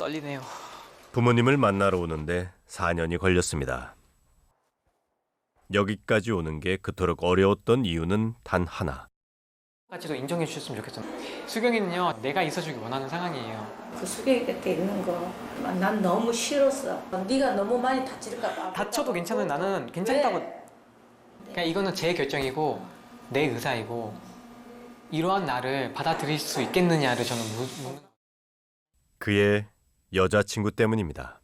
떨리네요. 부모님을 만나러 오는데 4년이 걸렸습니다. 여기까지 오는 게 그토록 어려웠던 이유는 단 하나. 까지도 인정해 주셨으면 좋겠어요. 수경이는요, 내가 있어주기 원하는 상황이에요. 그 수경이 곁에 있는 거 난 너무 싫었어. 네가 너무 많이 다칠까 봐. 다쳐도 괜찮은 나는 괜찮다고. 네. 그러니까 이거는 제 결정이고 내 의사이고 이러한 나를 받아들일 수 있겠느냐를 저는 묻는. 그의 여자친구 때문입니다.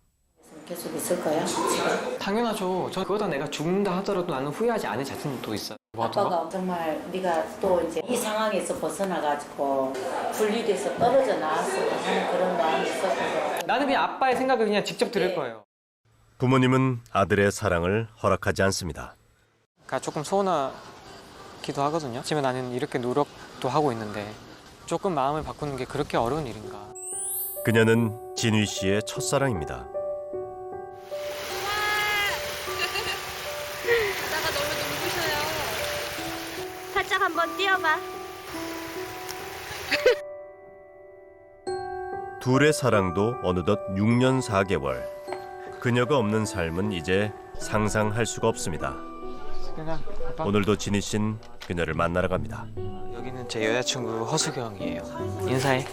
계속 있을 거야? 지금? 당연하죠. 저 그거다 내가 죽는다 하더라도 나는 후회하지 않을 자신도 있어. 뭐 어떤 거? 아빠가 정말 네가 또 이제 이 상황에서 벗어나가지고 분리돼서 떨어져 나왔으면 하는 그런 마음이 있었거든. 나는 그냥 아빠의 생각을 그냥 직접 들을 거예요. 부모님은 아들의 사랑을 허락하지 않습니다. 그러니까 조금 서운하기도 하거든요. 지금 나는 이렇게 노력도 하고 있는데 조금 마음을 바꾸는 게 그렇게 어려운 일인가. 그녀는 진휘 씨의 첫사랑입니다. 바다가 너무 눈부셔요. 살짝 한번 뛰어봐. 둘의 사랑도 어느덧 6년 4개월. 그녀가 없는 삶은 이제 상상할 수가 없습니다. 수경아, 아빠. 오늘도 진휘 씨는 그녀를 만나러 갑니다. 여기는 제 여자친구 허수경이에요. 인사해.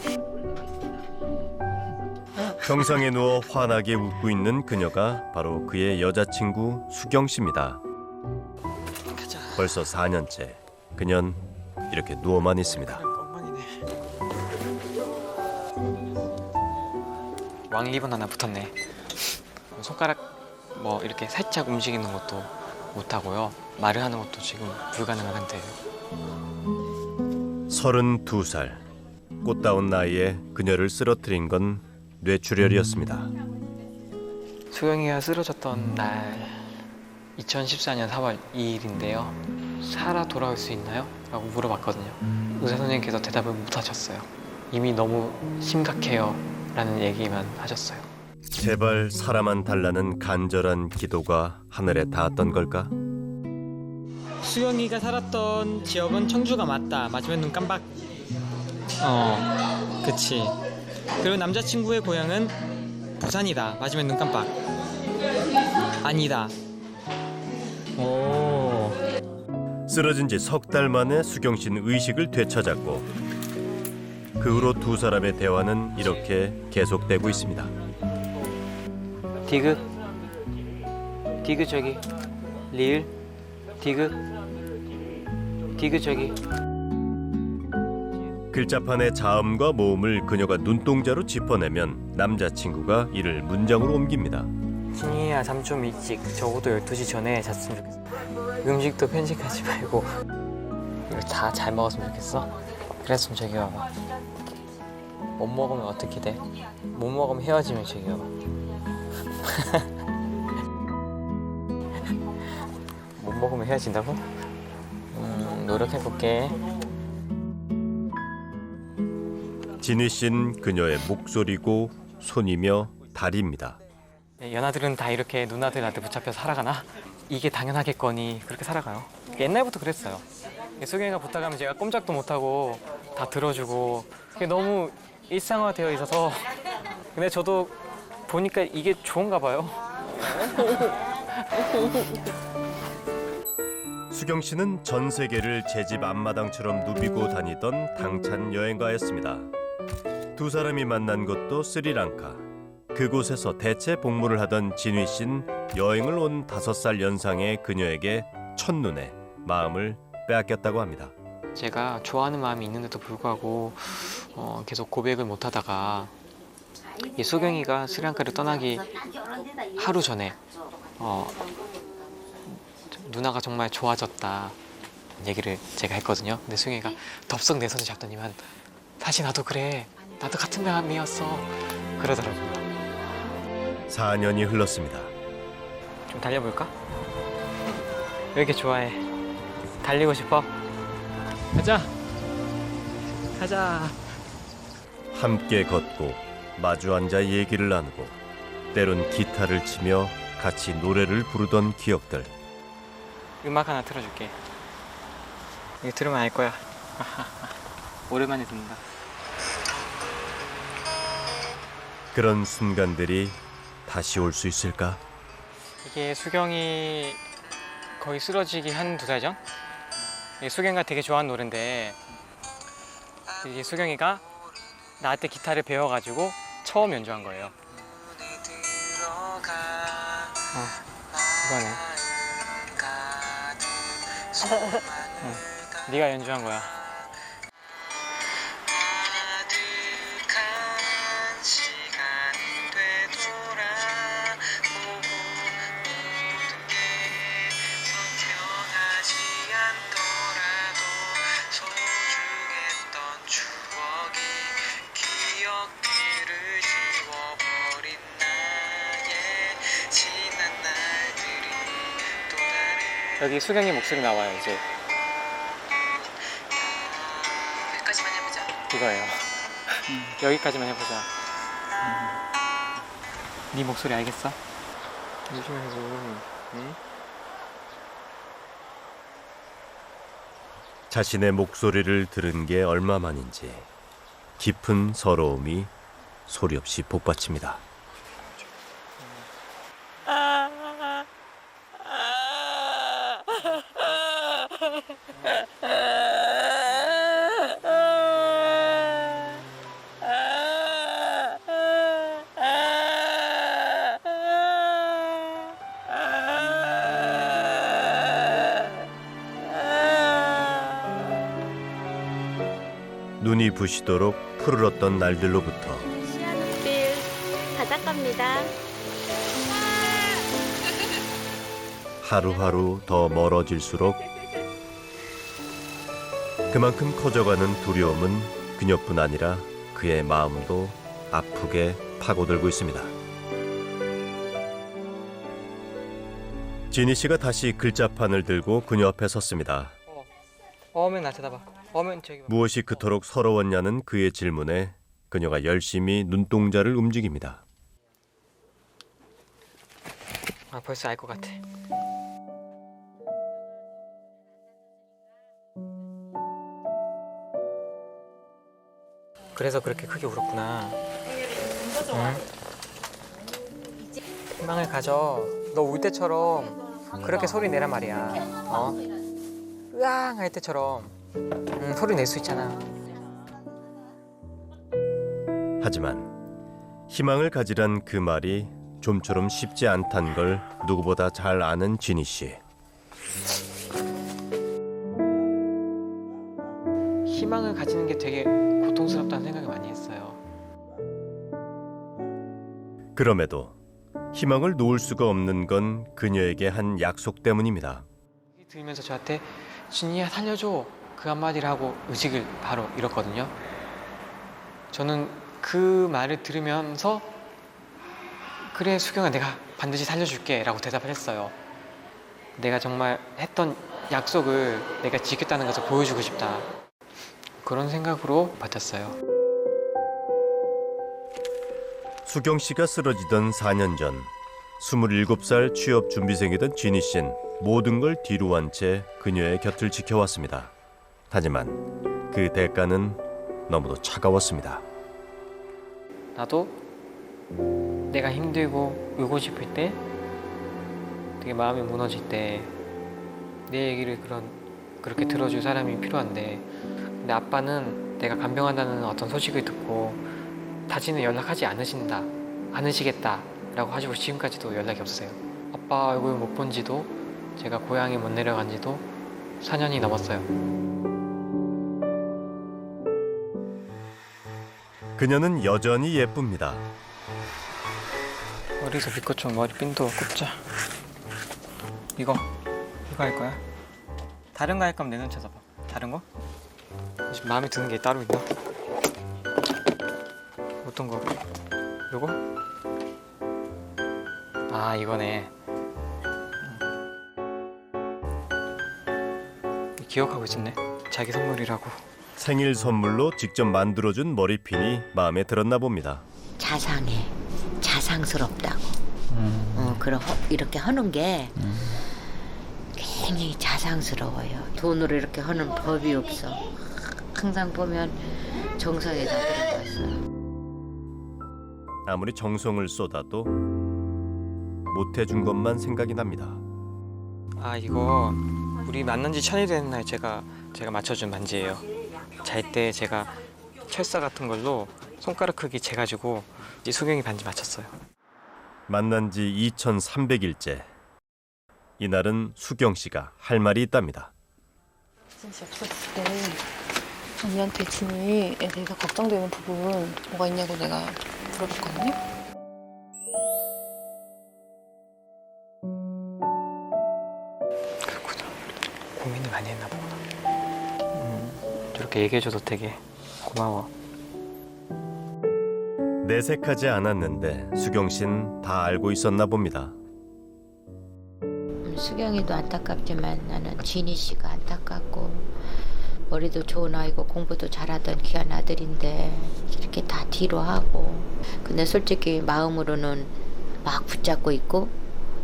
평상에 누워 환하게 웃고 있는 그녀가 바로 그의 여자친구 수경 씨입니다. 가자. 벌써 4년째 그녀는 이렇게 누워만 있습니다. 껌망이네. 왕리본 하나 붙었네. 손가락 뭐 이렇게 살짝 움직이는 것도 못하고요. 말을 하는 것도 지금 불가능한 상태예요. 32살 꽃다운 나이에 그녀를 쓰러뜨린 건 뇌출혈이었습니다. 수경이가 쓰러졌던 날 2014년 4월 2일인데요. 살아 돌아올 수 있나요? 라고 물어봤거든요. 의사 선생님께서 대답을 못 하셨어요. 이미 너무 심각해요 라는 얘기만 하셨어요. 제발 살아만 달라는 간절한 기도가 하늘에 닿았던 걸까? 수경이가 살았던 지역은 청주가 맞다. 맞으면 눈 깜박. 그치. 그리고 남자친구의 고향은 부산이다. 맞으면 눈 깜박. 아니다. 오. 쓰러진 지 석 달 만에 수경 씨는 의식을 되찾았고 그 후로 두 사람의 대화는 이렇게 계속되고 있습니다. 디귿. 디귿 저기. 리을. 디귿. 디귿 저기. 글자판의 자음과 모음을 그녀가 눈동자로 짚어내면 남자친구가 이를 문장으로 옮깁니다. 진이야 잠 좀 일찍. 적어도 12시 전에 잤으면 좋겠어. 음식도 편식하지 말고 이걸 다 잘 먹었으면 좋겠어. 그랬으면 저기 와봐. 못 먹으면 어떻게 돼? 못 먹으면 헤어지면 저기 와봐. 못 먹으면 헤어진다고? 노력해볼게. 진휘 씨는 그녀의 목소리고 손이며 다리입니다. 연하들은 다 이렇게 누나들한테 붙잡혀 살아가나? 이게 당연하겠거니 그렇게 살아가요. 옛날부터 그랬어요. 수경이가 부탁하면 제가 꼼짝도 못하고 다 들어주고 그게 너무 일상화되어 있어서 근데 저도 보니까 이게 좋은가 봐요. 수경 씨는 전 세계를 제 집 앞마당처럼 누비고 다니던 당찬 여행가였습니다. 두 사람이 만난 곳도 스리랑카. 그곳에서 대체 복무를 하던 진휘 씨는 여행을 온 5살 연상의 그녀에게 첫눈에 마음을 빼앗겼다고 합니다. 제가 좋아하는 마음이 있는데도 불구하고 계속 고백을 못하다가 이 수경이가 스리랑카를 떠나기 하루 전에 누나가 정말 좋아졌다 얘기를 제가 했거든요. 근데 수경이가 덥석 내 손을 잡더니만 사실 나도 그래. 나도 같은 마음이었어. 그러더라고요. 4년이 흘렀습니다. 좀 달려볼까? 왜 이렇게 좋아해? 달리고 싶어? 가자. 가자. 함께 걷고 마주 앉아 얘기를 나누고 때론 기타를 치며 같이 노래를 부르던 기억들. 음악 하나 틀어줄게. 이거 들으면 알 거야. 오랜만에 듣는다. 그런 순간들이 다시 올 수 있을까? 이게 수경이 거의 쓰러지기 한 2달 전? 이게 수경이가 되게 좋아하는 노래인데 이게 수경이가 나한테 기타를 배워가지고 처음 연주한 거예요. 이거네. 네가 연주한 거야. 여기 수경이 목소리 나와요 이제. 여기까지만 해보자. 이거예요. 여기까지만 해보자. 네 목소리 알겠어? 요즘에서 응? 자신의 목소리를 들은 게 얼마만인지 깊은 서러움이 소리 없이 복받칩니다. 눈이 부시도록 푸르렀던 날들로부터 시아노빌 바닷가입니다. 하루하루 더 멀어질수록 그만큼 커져가는 두려움은 그녀뿐 아니라 그의 마음도 아프게 파고들고 있습니다. 지니 씨가 다시 글자판을 들고 그녀 앞에 섰습니다. 어면 나 쳐다봐. 어면 저기 봐. 무엇이 그토록 서러웠냐는 그의 질문에 그녀가 열심히 눈동자를 움직입니다. 아 벌써 알 것 같아. 그래서 그렇게 크게 울었구나. 응? 희망을 가져. 너 울 때처럼 그렇게 소리 내란 말이야. 어? 으앙 할 때처럼 소리 낼 수 있잖아. 하지만 희망을 가지란 그 말이 좀처럼 쉽지 않단 걸 누구보다 잘 아는 지니 씨. 희망을 가지는 게 되게 고통스럽다는 생각을 많이 했어요. 그럼에도 희망을 놓을 수가 없는 건 그녀에게 한 약속 때문입니다. 들으면서 저한테 진이야 살려줘 그 한마디를 하고 의식을 바로 잃었거든요. 저는 그 말을 들으면서 그래 수경아 내가 반드시 살려줄게 라고 대답을 했어요. 내가 정말 했던 약속을 내가 지켰다는 것을 보여주고 싶다. 그런 생각으로 버텼어요. 수경 씨가 쓰러지던 4년 전 27살 취업 준비생이던 지니 씨는 모든 걸 뒤로 한 채 그녀의 곁을 지켜왔습니다. 하지만 그 대가는 너무도 차가웠습니다. 나도 내가 힘들고 울고 싶을 때 되게 마음이 무너질 때 내 얘기를 그렇게 들어줄 사람이 필요한데 근데 아빠는 내가 간병한다는 어떤 소식을 듣고 다시는 연락하지 않으시겠다 라고 하시고 지금까지도 연락이 없어요. 아빠 얼굴 못 본 지도 제가 고향에 못 내려간 지도 4년이 넘었어요. 그녀는 여전히 예쁩니다. 머리에서 빛꽃처럼 머리 핀도 꼽자. 이거 할 거야? 다른 거 할 거면 내 눈 찾아봐. 다른 거? 지금 마음에 드는 게 따로 있나? 어떤 거? 요거? 아 이거네. 기억하고 있었네. 자기 선물이라고. 생일 선물로 직접 만들어준 머리핀이 마음에 들었나 봅니다. 자상해, 자상스럽다고. 그럼 이렇게 하는 게 굉장히 자상스러워요. 돈으로 이렇게 하는 법이 없어. 항상 보면 정성에 다 들어갔어요. 아무리 정성을 쏟아도 못해준 것만 생각이 납니다. 아 이거 우리 만난 지 1000일 되는 날 제가 맞춰준 반지예요. 잘 때 제가 철사 같은 걸로 손가락 크기 재가지고 이 수경이 반지 맞췄어요. 만난 지 2300일째. 이날은 수경 씨가 할 말이 있답니다. 진씨 없었을 때 언니한테 진이에 대해서 걱정되는 부분 뭐가 있냐고 내가 물어봤거든요. 그렇구나. 고민을 많이 했나 보구나. 이렇게 얘기해줘도 되게 고마워. 내색하지 않았는데 수경 씨는 다 알고 있었나 봅니다. 수경이도 안타깝지만 나는 진희 씨가 안타깝고 머리도 좋은 아이고 공부도 잘하던 귀한 아들인데 이렇게 다 뒤로 하고 근데 솔직히 마음으로는 막 붙잡고 있고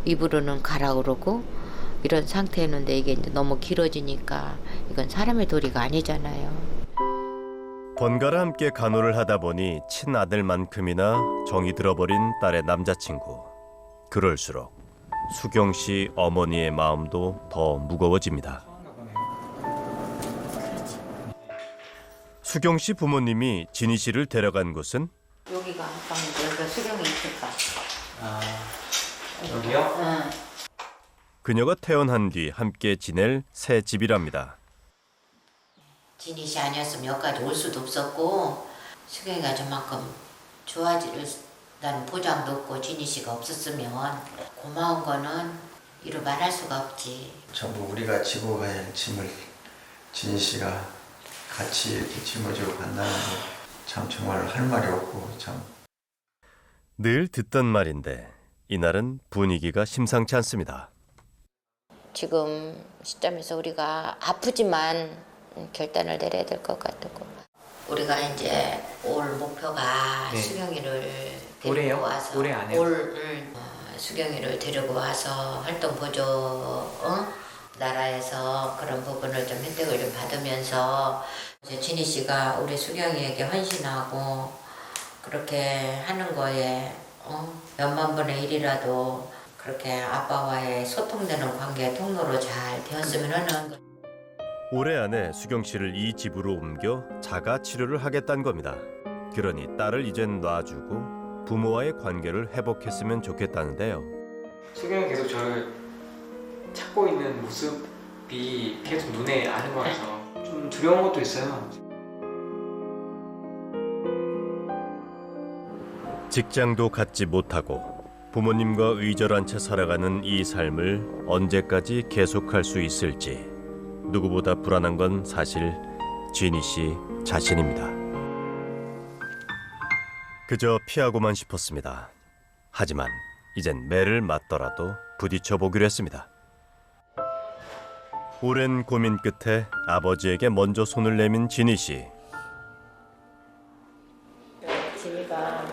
입으로는 가라 그러고 이런 상태였는데 이게 이제 너무 길어지니까 이건 사람의 도리가 아니잖아요. 번갈아 함께 간호를 하다 보니 친아들만큼이나 정이 들어버린 딸의 남자친구. 그럴수록 수경 씨 어머니의 마음도 더 무거워집니다. 수경 씨 부모님이 진희 씨를 데려간 곳은 여기가 아빠인데 여기가 수경이 있을까? 아 여기요? 응. 그녀가 태어난 뒤 함께 지낼 새 집이랍니다. 진희 씨 아니었으면 여기까지 올 수도 없었고 수경이가 저만큼 좋아진다는 보장도 없고 진희 씨가 없었으면 고마운 거는 이루 말할 수가 없지. 전부 우리가 지고 가야 할 짐을 진희 씨가 같이 이렇게 짊어지고 간다는 게 참 정말 할 말이 없고 참. 늘 듣던 말인데 이날은 분위기가 심상치 않습니다. 지금 시점에서 우리가 아프지만 결단을 내려야 될 것 같고 우리가 이제 올 목표가 네. 수경이를 데리고 올해요? 와서 올해 안에요? 수경이를 데리고 와서 활동 보조 나라에서 그런 부분을 좀 혜택을 좀 받으면서 이제 진희 씨가 우리 수경이에게 헌신하고 그렇게 하는 거에 몇만 분의 1이라도 그렇게 아빠와의 소통되는 관계 통로로 잘 되었으면 하는. 올해 안에 수경 씨를 이 집으로 옮겨 자가 치료를 하겠다는 겁니다. 그러니 딸을 이젠 놔주고 부모와의 관계를 회복했으면 좋겠다는데요. 수경이 계속 저를 찾고 있는 모습이 계속 눈에 아는 거라서 좀 두려운 것도 있어요. 직장도 갖지 못하고 부모님과 의절한 채 살아가는 이 삶을 언제까지 계속할 수 있을지 누구보다 불안한 건 사실 진희 씨 자신입니다. 그저 피하고만 싶었습니다. 하지만 이젠 매를 맞더라도 부딪혀 보기로 했습니다. 오랜 고민 끝에 아버지에게 먼저 손을 내민 진희 씨. 진이가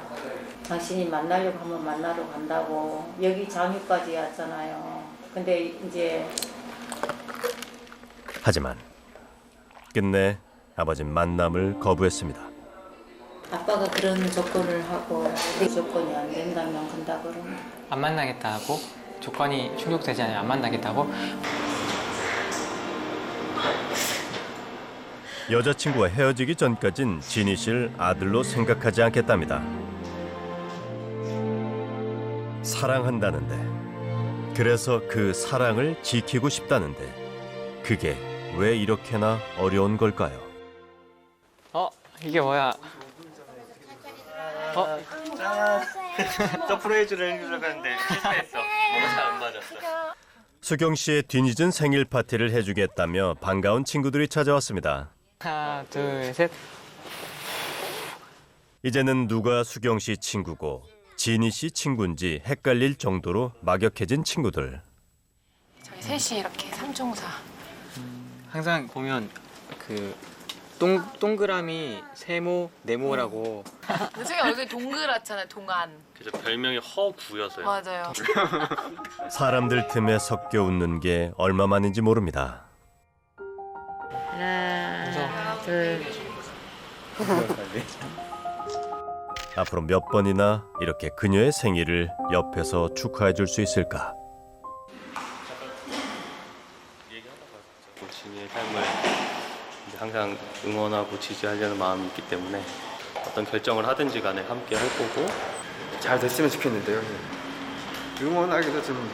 당신이 만나려고 하면 만나러 간다고 여기 장유까지 왔잖아요. 근데 이제 하지만 끝내 아버진 만남을 거부했습니다. 아빠가 그런 조건을 하고 그 조건이 안 된다면 간다 그러면 안 만나겠다고? 조건이 충족되지 않으면 안 만나겠다고? 여자친구와 헤어지기 전까진 진희 씨를 아들로 생각하지 않겠답니다. 사랑한다는데, 그래서 그 사랑을 지키고 싶다는데 그게 왜 이렇게나 어려운 걸까요? 이게 뭐야? 서프라이즈를 해주려고 했는데 실패했어. 너무 잘 안 맞았어. 수경 씨의 뒤늦은 생일 파티를 해주겠다며 반가운 친구들이 찾아왔습니다. 하나, 둘, 셋. 이제는 누가 수경 씨 친구고 진희 씨 친구인지 헷갈릴 정도로 막역해진 친구들. 저희 셋이 이렇게 삼총사. 항상 보면 그 동그라미 세모 네모라고. 수경이 얼굴이 동그랗잖아요. 동안. 그래서 별명이 허구여서요. 맞아요. 사람들 틈에 섞여 웃는 게 얼마만인지 모릅니다. 하나, 둘. 앞으로 몇 번이나 이렇게 그녀의 생일을 옆에서 축하해 줄 수 있을까? 진이의 삶을 이제 항상 응원하고 지지하려는 마음이 있기 때문에 어떤 결정을 하든지 간에 함께 할 거고 잘 됐으면 좋겠는데요. 응원하기도 좀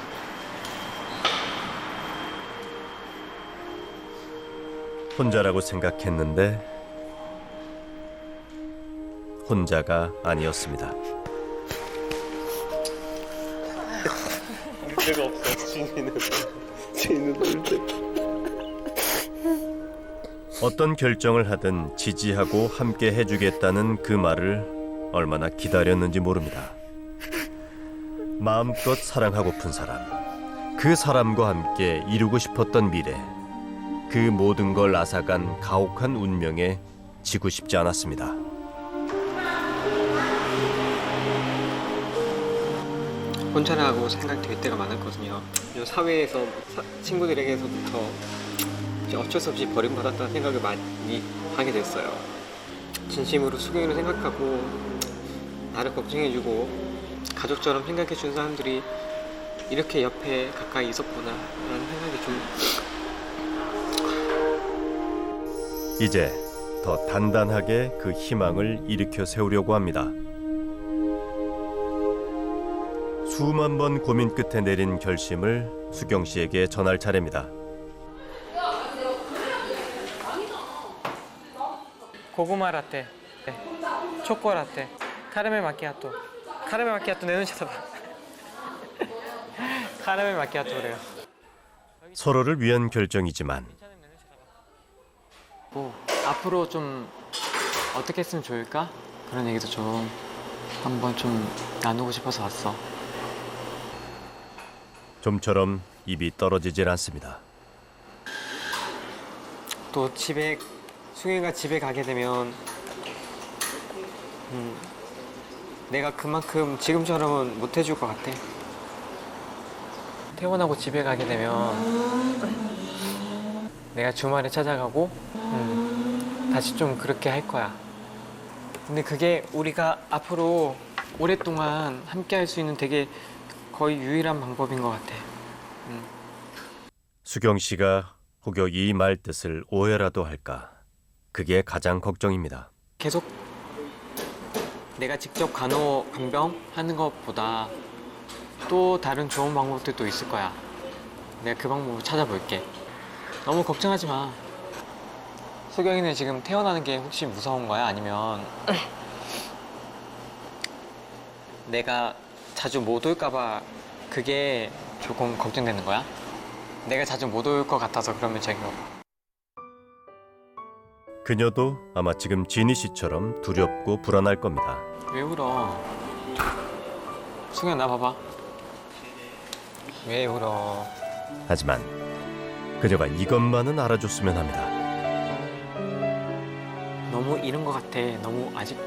혼자라고 생각했는데 혼자가 아니었습니다. 문제가 없어. 진이는 문제. 어떤 결정을 하든 지지하고 함께 해주겠다는 그 말을 얼마나 기다렸는지 모릅니다. 마음껏 사랑하고픈 사람, 그 사람과 함께 이루고 싶었던 미래, 그 모든 걸 앗아간 가혹한 운명에 지고 싶지 않았습니다. 혼자라고 생각될 때가 많았거든요. 사회에서 친구들에게서부터 이제 어쩔 수 없이 버림받았다는 생각을 많이 하게 됐어요. 진심으로 수경이를 생각하고 나를 걱정해주고 가족처럼 생각해준 사람들이 이렇게 옆에 가까이 있었구나라는 생각이 좀 이제 더 단단하게 그 희망을 일으켜 세우려고 합니다. 수만 번 고민 끝에 내린 결심을 수경 씨에게 전할 차례입니다. 고구마 라떼, 초코 라떼, 카라멜 마키아토. 카라멜 마키아토 내 눈 쳐다봐. 카라멜 마키아토 그래요. 서로를 위한 결정이지만 뭐 앞으로 좀 어떻게 했으면 좋을까? 그런 얘기도 좀 한번 좀 나누고 싶어서 왔어. 좀처럼 입이 떨어지질 않습니다. 또 수경이가 집에 가게 되면 내가 그만큼 지금처럼은 못 해줄 것 같아. 퇴원하고 집에 가게 되면 내가 주말에 찾아가고 다시 좀 그렇게 할 거야. 근데 그게 우리가 앞으로 오랫동안 함께 할 수 있는 되게 거의 유일한 방법인 것 같아. 수경 씨가 혹여 이 말 뜻을 오해라도 할까? 그게 가장 걱정입니다. 계속 내가 직접 간병하는 것보다 또 다른 좋은 방법들도 있을 거야. 내가 그 방법을 찾아볼게. 너무 걱정하지 마. 수경이는 지금 태어나는 게 혹시 무서운 거야? 아니면 내가 자주 못 올까 봐 그게 조금 걱정되는 거야? 내가 자주 못 올 것 같아서 그러면 제가 그녀도 아마 지금 지니 씨처럼 두렵고 불안할 겁니다. 왜 울어? 수경아 나 봐봐. 왜 울어? 하지만 그녀가 이것만은 알아줬으면 합니다. 너무 이른 것 같아. 너무 아직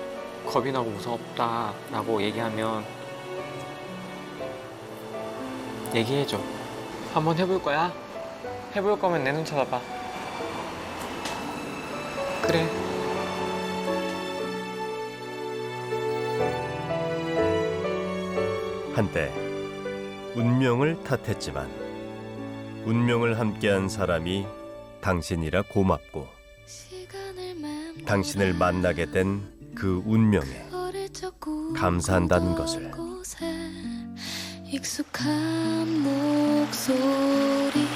겁이 나고 무섭다라고 얘기하면 얘기해줘. 한번 해볼 거야? 해볼 거면 내 눈 쳐다봐. 그래. 한때 운명을 탓했지만 운명을 함께한 사람이 당신이라 고맙고 당신을 만나게 된 그 운명에 감사한다는 것을. 익숙한 목소리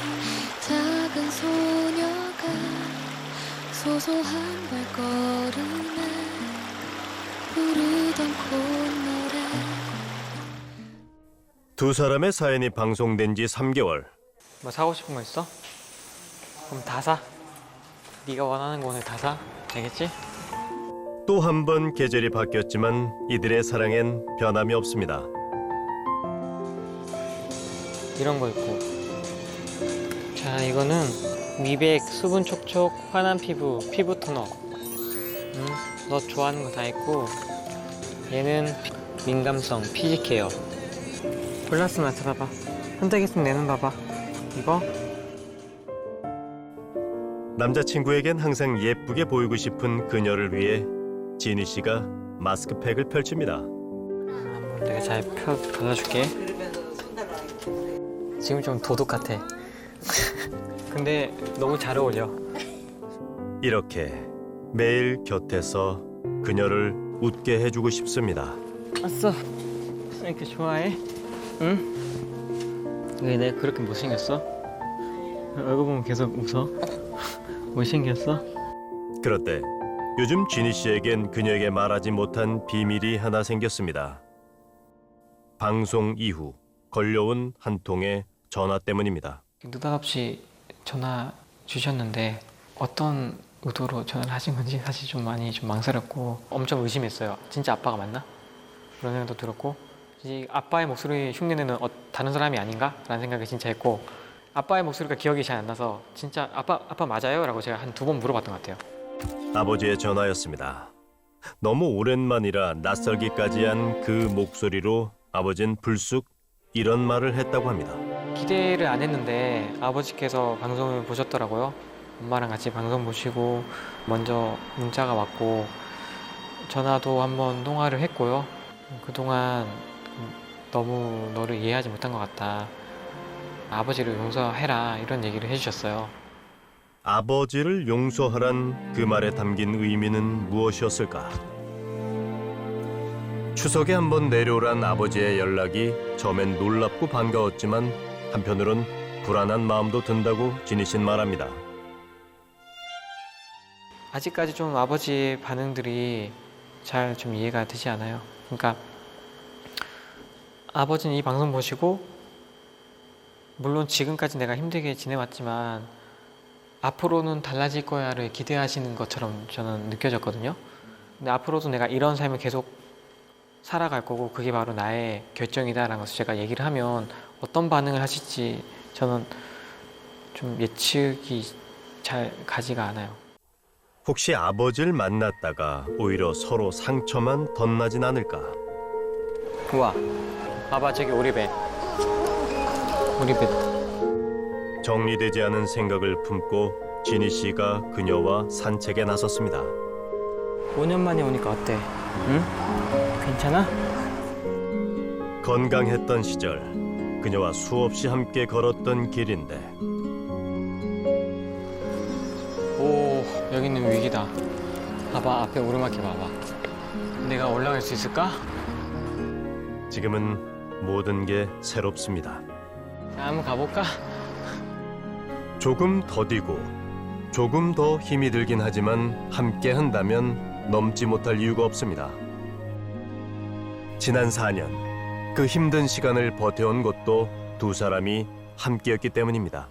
작은 소녀가 소소한 발걸음에 부르던 콧노래. 두 사람의 사연이 방송된 지 3개월. 뭐 사고 싶은 거 있어? 그럼 다 사. 네가 원하는 거 오늘 다 사. 알겠지? 또 한 번 계절이 바뀌었지만 이들의 사랑엔 변함이 없습니다. 이런 거 있고. 자, 이거는 미백, 수분 촉촉, 환한 피부 토너. 너 좋아하는 거 다 있고. 얘는 민감성, 피지 케어. 골랐으면 찾아봐. 선택했으면 내 눈 봐봐. 이거? 남자친구에겐 항상 예쁘게 보이고 싶은 그녀를 위해 지니 씨가 마스크팩을 펼칩니다. 내가 잘 발라줄게. 지금 좀 도둑 같아. 근데 너무 잘 어울려. 이렇게 매일 곁에서 그녀를 웃게 해주고 싶습니다. 왔어. 왜 이렇게 좋아해? 응? 왜 내가 그렇게 못생겼어? 얼굴 보면 계속 웃어? 못생겼어? 그럴 때 요즘 지니 씨에겐 그녀에게 말하지 못한 비밀이 하나 생겼습니다. 방송 이후 걸려온 한 통의 전화 때문입니다. 느닷없이 전화 주셨는데 어떤 의도로 전화를 하신 건지 사실 좀 많이 좀 망설였고 엄청 의심했어요. 진짜 아빠가 맞나? 그런 생각도 들었고 이 아빠의 목소리 흉내내는 다른 사람이 아닌가? 라는 생각이 진짜 했고 아빠의 목소리가 기억이 잘 안 나서 진짜 아빠 맞아요? 라고 제가 한 2번 물어봤던 것 같아요. 아버지의 전화였습니다. 너무 오랜만이라 낯설기까지 한 그 목소리로 아버진 불쑥 이런 말을 했다고 합니다. 기대를 안 했는데 아버지께서 방송을 보셨더라고요. 엄마랑 같이 방송 보시고 먼저 문자가 왔고 전화도 한번 통화를 했고요. 그동안 너무 너를 이해하지 못한 것 같다. 아버지를 용서해라 이런 얘기를 해주셨어요. 아버지를 용서하란 그 말에 담긴 의미는 무엇이었을까? 추석에 한번 내려오란 아버지의 연락이 처음엔 놀랍고 반가웠지만 한편으론 불안한 마음도 든다고 지니 씨는 말합니다. 아직까지 좀 아버지의 반응들이 잘 좀 이해가 되지 않아요. 그러니까 아버지는 이 방송 보시고 물론 지금까지 내가 힘들게 지내왔지만 앞으로는 달라질 거야를 기대하시는 것처럼 저는 느껴졌거든요. 근데 앞으로도 내가 이런 삶을 계속 살아갈 거고 그게 바로 나의 결정이다라는 것을 제가 얘기를 하면 어떤 반응을 하실지 저는 좀 예측이 잘 가지가 않아요. 혹시 아버지를 만났다가 오히려 서로 상처만 덧나진 않을까? 우와, 봐봐 저기 오리배. 오리배. 정리되지 않은 생각을 품고 지니 씨가 그녀와 산책에 나섰습니다. 5년 만에 오니까 어때? 응? 괜찮아? 건강했던 시절 그녀와 수없이 함께 걸었던 길인데 오, 여기는 위기다. 봐봐, 앞에 오르막길 봐봐. 내가 올라갈 수 있을까? 지금은 모든 게 새롭습니다. 자, 한번 가볼까? 조금 더디고 조금 더 힘이 들긴 하지만 함께 한다면 넘지 못할 이유가 없습니다. 지난 4년 그 힘든 시간을 버텨온 것도 두 사람이 함께였기 때문입니다.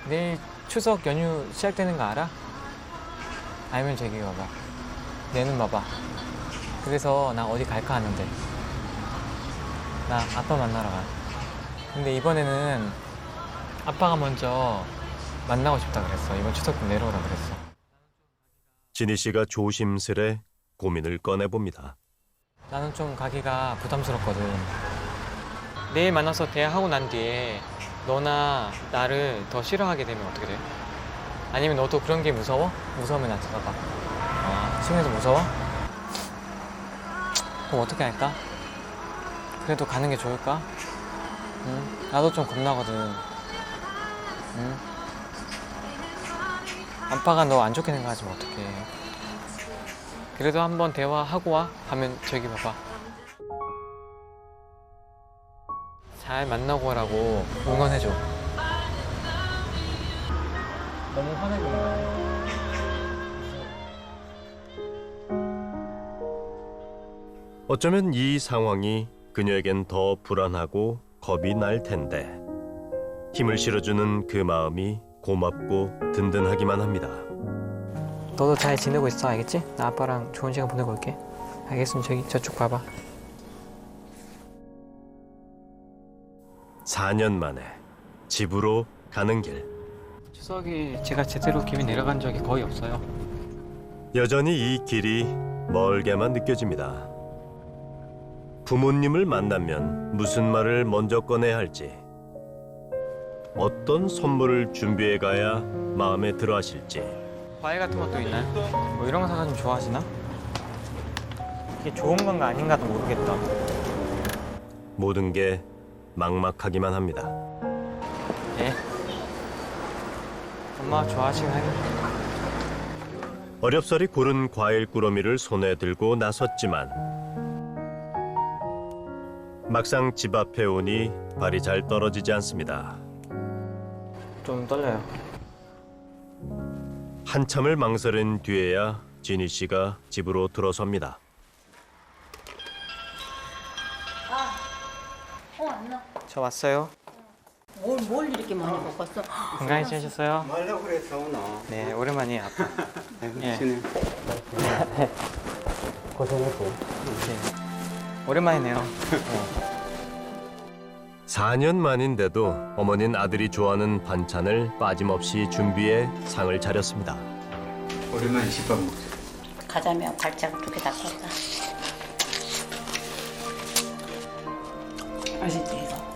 내일 추석 연휴 시작되는 거 알아? 알면 저기 봐봐. 내 눈 봐봐. 그래서 나 어디 갈까 하는데 나 아빠 만나러 가. 근데 이번에는 아빠가 먼저 만나고 싶다 그랬어. 이번 추석 때 내려오라 그랬어. 지니 씨가 조심스레 고민을 꺼내봅니다. 나는 좀 가기가 부담스럽거든. 내일 만나서 대화하고 난 뒤에 너나 나를 더 싫어하게 되면 어떻게 돼? 아니면 너도 그런 게 무서워? 무서우면 나 찾아봐. 아, 친구에서 무서워? 그럼 어떻게 할까? 그래도 가는 게 좋을까? 응? 나도 좀 겁나거든. 응? 아빠가 너 안 좋게 생각하지면 어떡해. 그래도 한번 대화하고 와 하면 저기 봐봐. 잘 만나고 오라고 응원해줘. 너무 화내고 있나? 어쩌면 이 상황이 그녀에겐 더 불안하고 겁이 날 텐데 힘을 실어주는 그 마음이 고맙고 든든하기만 합니다. 너도 잘 지내고 있어, 알겠지? 나 아빠랑 좋은 시간 보내고 올게. 알겠으면 저기 저쪽 봐봐. 4년 만에 집으로 가는 길. 추석에 제가 제대로 김이 내려간 적이 거의 없어요. 여전히 이 길이 멀게만 느껴집니다. 부모님을 만나면 무슨 말을 먼저 꺼내야 할지, 어떤 선물을 준비해 가야 마음에 들어 하실지. 과일 같은 것도 있나요? 뭐 이런 거 사가지고 좋아하시나? 이게 좋은 건가 아닌가도 모르겠다. 모든 게 막막하기만 합니다. 예. 엄마 좋아하시면 하겠다. 어렵사리 고른 과일 꾸러미를 손에 들고 나섰지만 막상 집 앞에 오니 발이 잘 떨어지지 않습니다. 좀 떨려요. 한참을 망설인 뒤에야 진희 씨가 집으로 들어섭니다. 저 왔어요. 뭘 이렇게 많이 먹었어? 건강히 지내셨어요? 말라고 그랬어 오늘. 네, 오랜만이에요, 아빠. 예. 고생했어요. 네. 오랜만이네요. 4년 만인데도 어머니는 아들이 좋아하는 반찬을 빠짐없이 준비해 상을 차렸습니다. 오랜만에 집밥 먹자. 가자면 발짝 이렇게 닦았다. 맛있지 이거?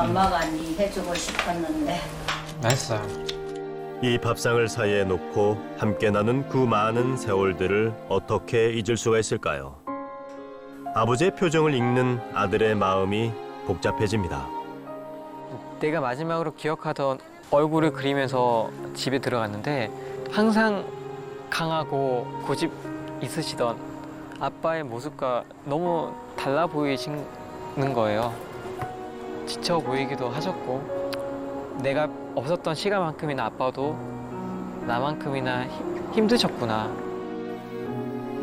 엄마가 니 해주고 싶었는데. 맛있어요. 이 밥상을 사이에 놓고 함께 나눈 그 많은 세월들을 어떻게 잊을 수가 있을까요? 아버지의 표정을 읽는 아들의 마음이 복잡해집니다. 내가 마지막으로 기억하던 얼굴을 그리면서 집에 들어갔는데 항상 강하고 고집 있으시던 아빠의 모습과 너무 달라 보이시는 거예요. 지쳐 보이기도 하셨고 내가 없었던 시간만큼이나 아빠도 나만큼이나 힘드셨구나.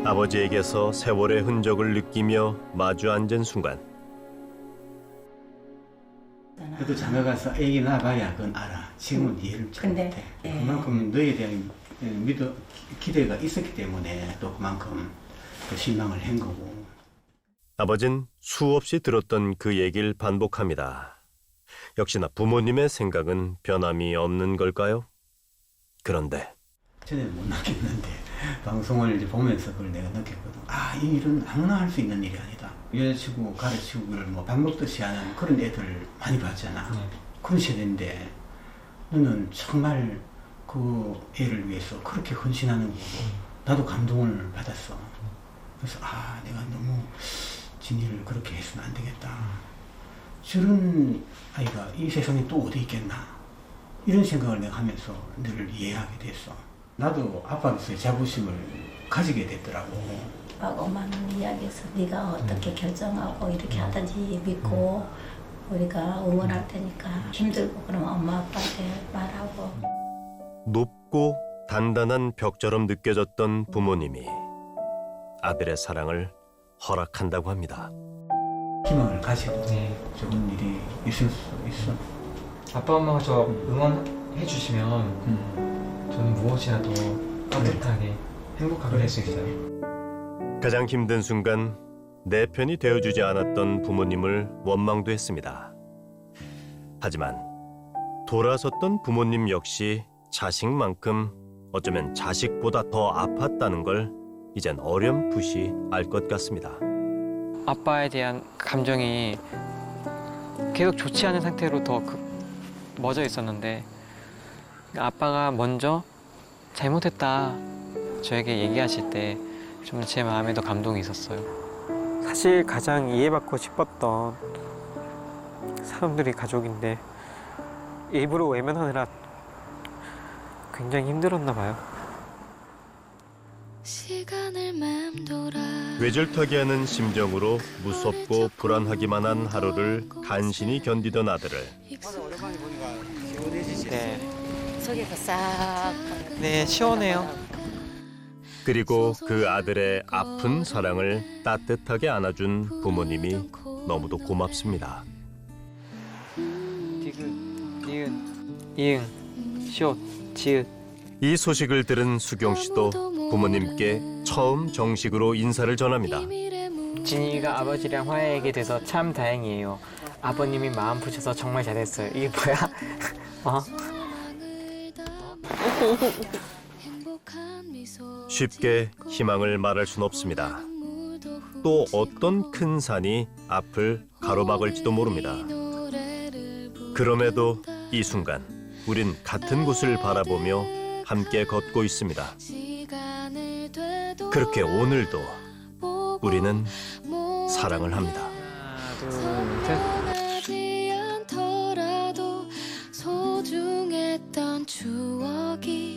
아버지에게서 세월의 흔적을 느끼며 마주 앉은 순간 그래도 장가 가서 애기 낳아봐야 그건 알아. 지금은 이해를 잘 근데, 못해. 예. 그만큼 너에 대한 기대가 있었기 때문에 또 그만큼 또 실망을 한 거고. 아버진 수없이 들었던 그 얘기를 반복합니다. 역시나 부모님의 생각은 변함이 없는 걸까요? 그런데 전에는 못 느꼈는데 방송을 이제 보면서 그걸 내가 느꼈거든. 아, 이 일은 아무나 할 수 있는 일이 아니다. 여자치고 가르치고를 뭐 밥 먹듯이 하는 그런 애들 많이 봤잖아. 그런 세대인데 너는 정말 그 애를 위해서 그렇게 헌신하는 거고 나도 감동을 받았어. 그래서 아, 내가 너무 진이를 그렇게 해서는 안 되겠다. 저런 아이가 이 세상에 또 어디 있겠나. 이런 생각을 내가 하면서 늘 이해하게 됐어. 나도 아빠로서의 자부심을 가지게 됐더라고. 아빠가 엄마는 이야기해서 네가 어떻게 결정하고 이렇게 하든지 믿고 우리가 응원할 테니까 힘들고 그러면 엄마 아빠한테 말하고. 높고 단단한 벽처럼 느껴졌던 부모님이 아들의 사랑을 허락한다고 합니다. 희망을 가지고 좋은 일이 있을 수 있어. 아빠 엄마가 저 응원해 주시면 저는 무엇이라도 따뜻하게 행복하게 할 수 있어요. 가장 힘든 순간 내 편이 되어주지 않았던 부모님을 원망도 했습니다. 하지만 돌아섰던 부모님 역시 자식만큼 어쩌면 자식보다 더 아팠다는 걸 이젠 어렴풋이 알 것 같습니다. 아빠에 대한 감정이 계속 좋지 않은 상태로 더 멎어 있었는데 아빠가 먼저 잘못했다 저에게 얘기하실 때 좀 제 마음에 더 감동이 있었어요. 사실 가장 이해받고 싶었던 사람들이 가족인데 일부러 외면하느라 굉장히 힘들었나 봐요. 시간을 맴돌아 외줄타기 하는 심정으로 무섭고 불안하기만 한 하루를 간신히 견디던 아들을 오랜만에 보니까 시원해지지. 네, 속이 싹. 네 시원해요. 그리고 그 아들의 아픈 사랑을 따뜻하게 안아준 부모님이 너무도 고맙습니다. 디귿, 니은, 이응, 시옷, 지읒. 이 소식을 들은 수경 씨도 부모님께 처음 정식으로 인사를 전합니다. 진이가 아버지랑 화해하게 돼서 참 다행이에요. 아버님이 마음 푸셔서 정말 잘했어요. 이게 뭐야? 어? 쉽게 희망을 말할 순 없습니다. 또 어떤 큰 산이 앞을 가로막을지도 모릅니다. 그럼에도 이 순간 우린 같은 곳을 바라보며 함께 걷고 있습니다. 그렇게 오늘도 우리는 사랑을 합니다. 하나, 둘, 셋. 원하지 않더라도 소중했던 추억이